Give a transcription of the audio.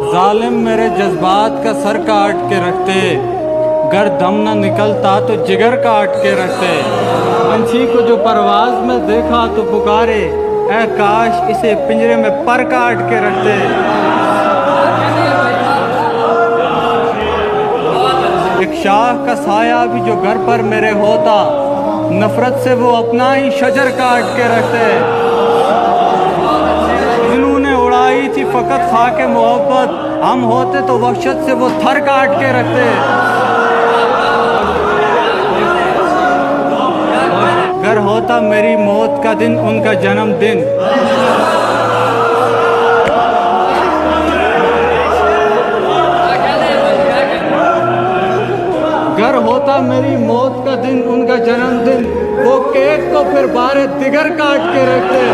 जालिम मेरे जज्बात का सर काट के रखते, गर दम न निकलता तो जिगर काट के रखते। पंछी को जो परवाज में देखा तो पुकारे, ऐ काश इसे पिंजरे में पर काट के रखते। एक शाख का साया भी जो घर पर मेरे होता, नफरत से वो अपना ही शजर काट के रखते। जिन्होंने उड़ाई थी फकत खाके मोहब्बत, हम होते तो वहशत से वो थर काट के रखते। अगर होता मेरी मौत का दिन उनका जन्मदिन, अगर होता मेरी मौत का दिन उनका जन्मदिन, वो केक को फिर बारे दिगर काट के रखते।